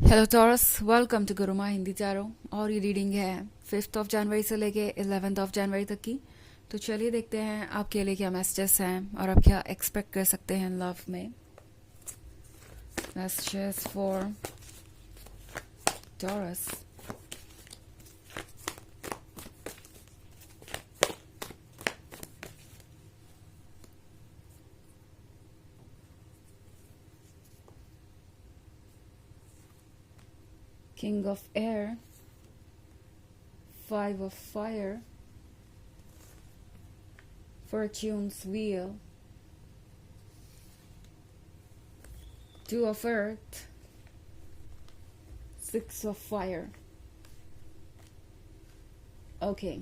Hello टॉरस, welcome to Guruma Hindi चारों। और ये रीडिंग है 5 जनवरी से लेके 11 जनवरी तक की। तो चलिए देखते हैं आपके लिए क्या मैसेजेस हैं और आप क्या एक्सपेक्ट कर सकते हैं लव में। Messages for taurus. King of air, 5 of fire, fortune's wheel, 2 of earth, 6 of fire। Okay,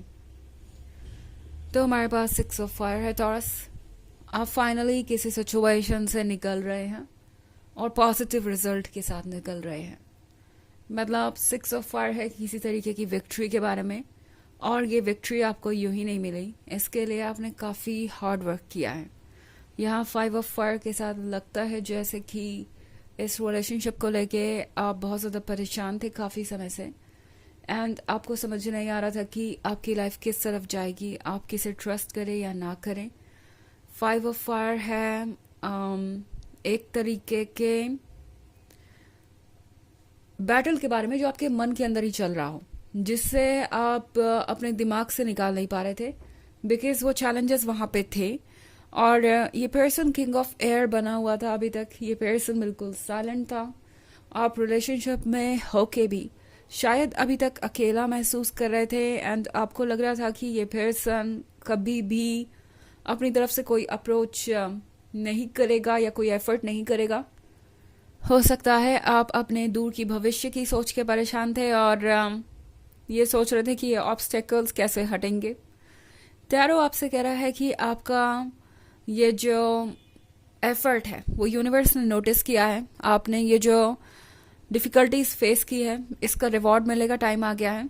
तो हमारे पास 6 of fire है टॉरस। आप फाइनली किसी सिचुएशन से निकल रहे हैं और पॉजिटिव रिजल्ट के साथ निकल रहे हैं। मतलब 6 of fire है किसी तरीके की विक्ट्री के बारे में, और ये विक्ट्री आपको यूं ही नहीं मिली, इसके लिए आपने काफ़ी हार्ड वर्क किया है। यहाँ 5 of fire के साथ लगता है जैसे कि इस रिलेशनशिप को लेके आप बहुत ज़्यादा परेशान थे काफ़ी समय से, एंड आपको समझ नहीं आ रहा था कि आपकी लाइफ किस तरफ जाएगी, आप किसे ट्रस्ट करें या ना करें। 5 of fire है एक तरीके के बैटल के बारे में जो आपके मन के अंदर ही चल रहा हो, जिससे आप अपने दिमाग से निकाल नहीं पा रहे थे, बिकॉज वो चैलेंजेस वहाँ पे थे। और ये पर्सन किंग ऑफ एयर बना हुआ था अभी तक। ये पर्सन बिल्कुल साइलेंट था। आप रिलेशनशिप में होके भी शायद अभी तक अकेला महसूस कर रहे थे, एंड आपको लग रहा था कि ये पर्सन कभी भी अपनी तरफ से कोई अप्रोच नहीं करेगा या कोई एफर्ट नहीं करेगा। हो सकता है आप अपने दूर की भविष्य की सोच के परेशान थे और ये सोच रहे थे कि ये ऑब्स्टेकल्स कैसे हटेंगे। टैरो आपसे कह रहा है कि आपका ये जो एफर्ट है वो यूनिवर्स ने नोटिस किया है। आपने ये जो डिफिकल्टीज फेस की है, इसका रिवॉर्ड मिलेगा, टाइम आ गया है।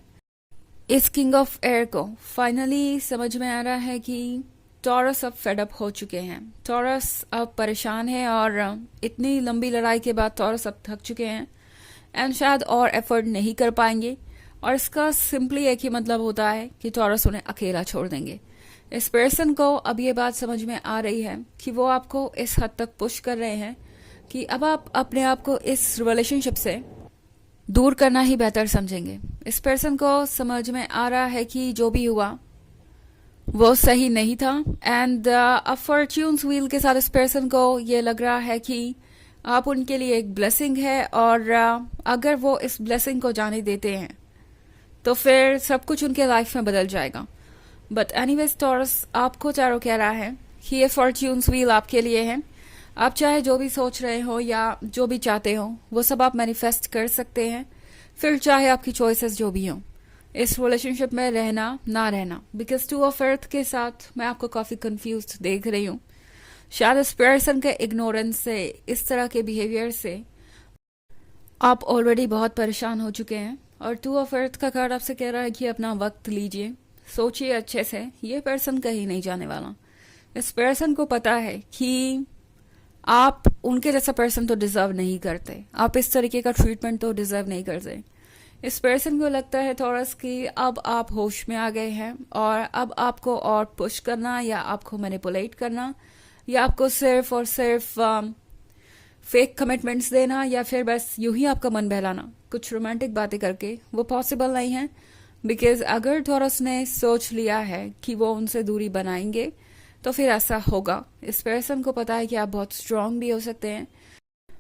इस किंग ऑफ एयर को फाइनली समझ में आ रहा है कि टॉरस अब फेडअप हो चुके हैं। टॉरस अब परेशान है और इतनी लंबी लड़ाई के बाद टॉरस अब थक चुके हैं एंड शायद और एफर्ट नहीं कर पाएंगे। और इसका सिंपली एक ही मतलब होता है कि टॉरस उन्हें अकेला छोड़ देंगे। इस पर्सन को अब ये बात समझ में आ रही है कि वो आपको इस हद तक पुश कर रहे हैं कि अब आप अपने आप को इस रिलेशनशिप से दूर करना ही बेहतर समझेंगे। इस पर्सन को समझ में आ रहा है कि जो भी हुआ वो सही नहीं था, एंड अब फॉर्च्यून्स व्हील के साथ इस पर्सन को ये लग रहा है कि आप उनके लिए एक ब्लेसिंग है, और अगर वो इस ब्लेसिंग को जाने देते हैं तो फिर सब कुछ उनके लाइफ में बदल जाएगा। बट एनीवेज टॉरस, आपको चारों कह रहा है कि ये फॉर्च्यून्स व्हील आपके लिए है। आप चाहे जो भी सोच रहे हो या जो भी चाहते हो वो सब आप मैनिफेस्ट कर सकते हैं, फिर चाहे आपकी चॉइसेस जो भी हों इस रिलेशनशिप में रहना ना रहना। बिकॉज 2 of earth के साथ मैं आपको काफ़ी कंफ्यूज देख रही हूँ। शायद इस पर्सन के इग्नोरेंस से, इस तरह के बिहेवियर से आप ऑलरेडी बहुत परेशान हो चुके हैं। और 2 of earth का कार्ड आपसे कह रहा है कि अपना वक्त लीजिए, सोचिए अच्छे से। ये पर्सन कहीं नहीं जाने वाला। इस पर्सन को पता है कि आप उनके जैसा पर्सन तो डिजर्व नहीं करते, आप इस तरीके का ट्रीटमेंट तो डिजर्व नहीं करते। इस पर्सन को लगता है थॉरस कि अब आप होश में आ गए हैं और अब आपको और पुश करना या आपको मैनिपुलेट करना या आपको सिर्फ और सिर्फ फेक कमिटमेंट्स देना या फिर बस यूं ही आपका मन बहलाना कुछ रोमांटिक बातें करके वो पॉसिबल नहीं है। बिकॉज अगर थॉरस ने सोच लिया है कि वो उनसे दूरी बनाएंगे तो फिर ऐसा होगा। इस पर्सन को पता है कि आप बहुत स्ट्रांग भी हो सकते हैं।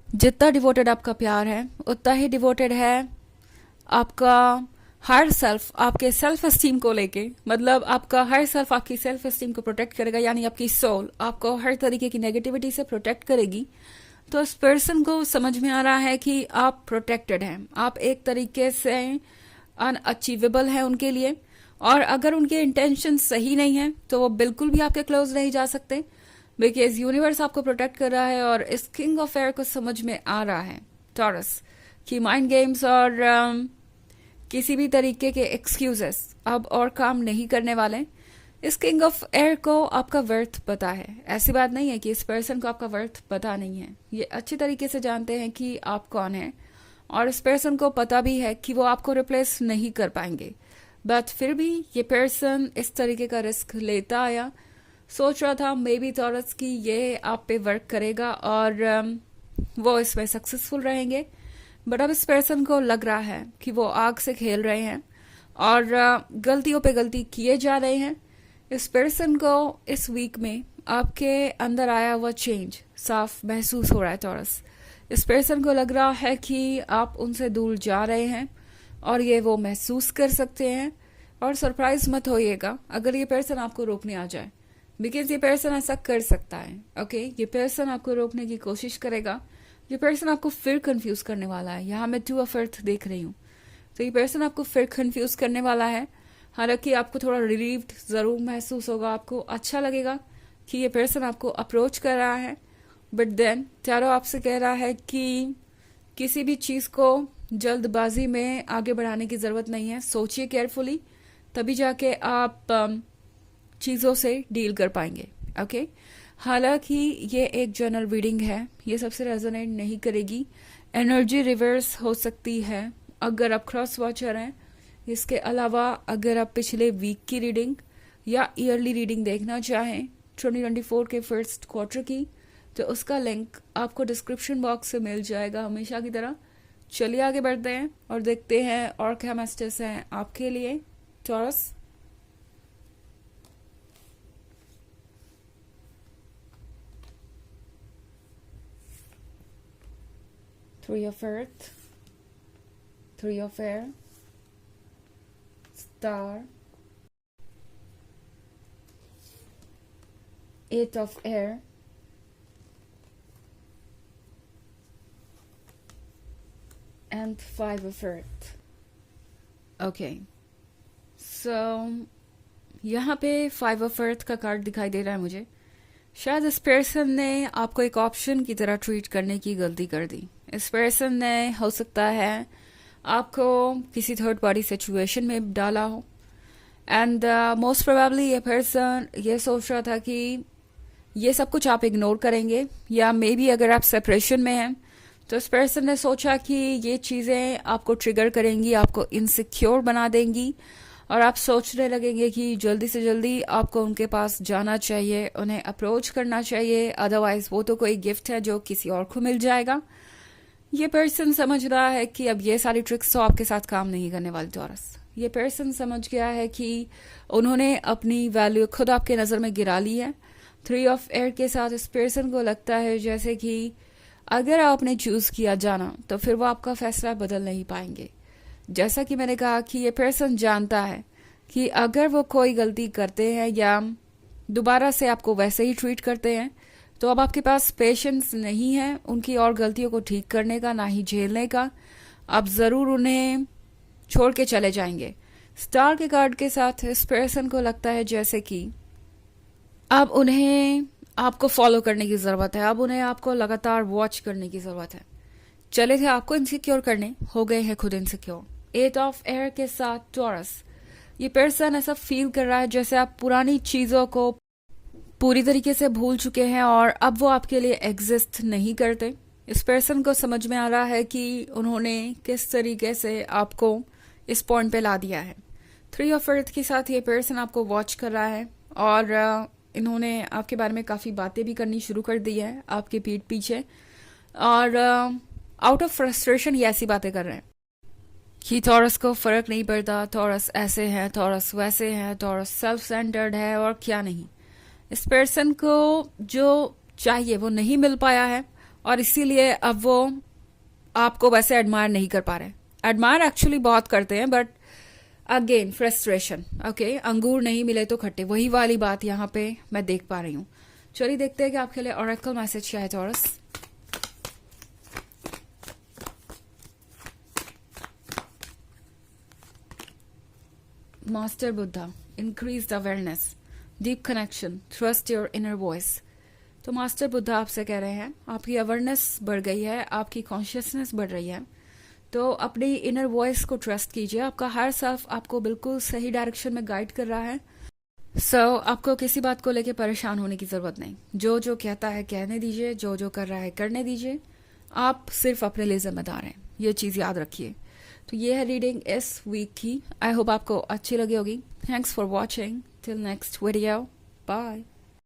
जितना डिवोटेड आपका प्यार है उतना ही डिवोटेड है आपका हर सेल्फ, आपके सेल्फ एस्टीम को लेके। मतलब आपका हर सेल्फ आपकी सेल्फ एस्टीम को प्रोटेक्ट करेगा, यानी आपकी सोल आपको हर तरीके की नेगेटिविटी से प्रोटेक्ट करेगी। तो इस पर्सन को समझ में आ रहा है कि आप प्रोटेक्टेड हैं, आप एक तरीके से अनअचीवेबल हैं उनके लिए। और अगर उनके इंटेंशन सही नहीं है तो वो बिल्कुल भी आपके क्लोज नहीं जा सकते, बिकॉज यूनिवर्स आपको प्रोटेक्ट कर रहा है। और इस किंग ऑफ एयर को समझ में आ रहा है टॉरस कि माइंड गेम्स और किसी भी तरीके के एक्सक्यूजेस अब और काम नहीं करने वाले। इस किंग ऑफ एयर को आपका वर्थ पता है। ऐसी बात नहीं है कि इस पर्सन को आपका वर्थ पता नहीं है। ये अच्छी तरीके से जानते हैं कि आप कौन है और इस पर्सन को पता भी है कि वो आपको रिप्लेस नहीं कर पाएंगे, बट फिर भी ये पर्सन इस तरीके का रिस्क लेता आया। सोच रहा था मे बी टॉरस की ये आप पे वर्क करेगा और वो इसमें सक्सेसफुल रहेंगे, बट अब इस पर्सन को लग रहा है कि वो आग से खेल रहे हैं और गलतियों पे गलती किए जा रहे हैं। इस पर्सन को इस वीक में आपके अंदर आया हुआ चेंज साफ महसूस हो रहा है टॉरस। इस पर्सन को लग रहा है कि आप उनसे दूर जा रहे हैं और ये वो महसूस कर सकते हैं। और सरप्राइज मत होइएगा अगर ये पर्सन आपको रोकने आ जाए, बिकॉज ये पर्सन ऐसा कर सकता है। ओके, ये पर्सन आपको रोकने की कोशिश करेगा। ये पर्सन आपको फिर कंफ्यूज करने वाला है। यहाँ मैं 2 ऑफ अर्थ देख रही हूँ, तो ये पर्सन आपको फिर कंफ्यूज करने वाला है। हालांकि आपको थोड़ा रिलीव्ड जरूर महसूस होगा, आपको अच्छा लगेगा कि ये पर्सन आपको अप्रोच कर रहा है, बट देन टैरो आपसे कह रहा है कि किसी भी चीज को जल्दबाजी में आगे बढ़ाने की जरूरत नहीं है। सोचिए केयरफुली, तभी जाके आप चीजों से डील कर पाएंगे। ओके, हालांकि ये एक जनरल रीडिंग है, ये सबसे रेजोनेट नहीं करेगी। एनर्जी रिवर्स हो सकती है अगर आप क्रॉस वॉचर हैं। इसके अलावा अगर आप पिछले वीक की रीडिंग या ईयरली रीडिंग देखना चाहें 2024 के फर्स्ट क्वार्टर की, तो उसका लिंक आपको डिस्क्रिप्शन बॉक्स से मिल जाएगा हमेशा की तरह। चलिए आगे बढ़ते हैं और देखते हैं और क्या मैसेजेस हैं आपके लिए taurus. Three of Earth, Three of Air, Star, Eight of Air, and Five of Earth. Okay, so यहाँ पे Five of Earth का कार्ड दिखाई दे रहा है मुझे। शायद इस पर्सन ने आपको एक ऑप्शन की तरह ट्रीट करने की गलती कर दी। इस पर्सन ने हो सकता है आपको किसी थर्ड पार्टी सिचुएशन में डाला हो, एंड मोस्ट प्रोबेबली ये पर्सन ये सोच रहा था कि ये सब कुछ आप इग्नोर करेंगे, या मे बी अगर आप सेपरेशन में हैं तो इस पर्सन ने सोचा कि ये चीज़ें आपको ट्रिगर करेंगी, आपको इनसिक्योर बना देंगी और आप सोचने लगेंगे कि जल्दी से जल्दी आपको उनके पास जाना चाहिए, उन्हें अप्रोच करना चाहिए, अदरवाइज वो तो कोई गिफ्ट है जो किसी और को मिल जाएगा। ये पर्सन समझ रहा है कि अब ये सारी ट्रिक्स तो आपके साथ काम नहीं करने वाली टॉरस। ये पर्सन समझ गया है कि उन्होंने अपनी वैल्यू खुद आपके नज़र में गिरा ली है। 3 ऑफ एयर के साथ इस पर्सन को लगता है जैसे कि अगर आपने चूज किया जाना तो फिर वो आपका फैसला बदल नहीं पाएंगे। जैसा कि मैंने कहा कि ये पर्सन जानता है कि अगर वो कोई गलती करते हैं या दोबारा से आपको वैसे ही ट्रीट करते हैं तो अब आपके पास पेशेंस नहीं है उनकी और गलतियों को ठीक करने का, ना ही झेलने का। आप जरूर उन्हें छोड़ के चले जाएंगे। स्टार के कार्ड के साथ इस पर्सन को लगता है जैसे कि अब उन्हें आपको फॉलो करने की जरूरत है, अब उन्हें आपको लगातार वॉच करने की जरूरत है। चले थे आपको इनसिक्योर करने, हो गए हैं खुद इनसिक्योर। 8 ऑफ एयर के साथ टॉरस, ये पर्सन ऐसा फील कर रहा है जैसे आप पुरानी चीजों को पूरी तरीके से भूल चुके हैं और अब वो आपके लिए एग्जिस्ट नहीं करते। इस पर्सन को समझ में आ रहा है कि उन्होंने किस तरीके से आपको इस पॉइंट पे ला दिया है। 3 ऑफ अर्थ के साथ ये पर्सन आपको वॉच कर रहा है और इन्होंने आपके बारे में काफ़ी बातें भी करनी शुरू कर दी है आपके पीठ पीछे, और आउट ऑफ फ्रस्ट्रेशन ये ऐसी बातें कर रहे हैं कि टॉरस को फर्क नहीं पड़ता, टॉरस ऐसे है, टॉरस वैसे है, टॉरस सेल्फ सेंटर्ड है और क्या नहीं। इस पर्सन को जो चाहिए वो नहीं मिल पाया है और इसीलिए अब वो आपको वैसे एडमायर नहीं कर पा रहे। एडमायर एक्चुअली बहुत करते हैं, बट अगेन फ्रस्ट्रेशन। ओके, अंगूर नहीं मिले तो खट्टे, वही वाली बात यहाँ पे मैं देख पा रही हूँ। चलिए देखते हैं कि आपके लिए ऑरेकल मैसेज क्या है taurus. Master Buddha, increased awareness, deep connection, trust your inner voice. तो मास्टर बुद्धा आपसे कह रहे हैं आपकी अवेयरनेस बढ़ गई है, आपकी कॉन्शियसनेस बढ़ रही है, तो अपनी इनर वॉइस को ट्रस्ट कीजिए। आपका हर सेल्फ आपको बिल्कुल सही डायरेक्शन में गाइड कर रहा है। आपको किसी बात को लेकर परेशान होने की जरूरत नहीं। जो जो कहता है कहने दीजिए, जो जो कर रहा है करने दीजिए। आप सिर्फ अपने लिए जिम्मेदार हैं। ये चीज़ याद रखिए। तो ये है रीडिंग इस वीक की। आई होप आपको अच्छी लगी होगी। Thanks for watching. Till next video, bye.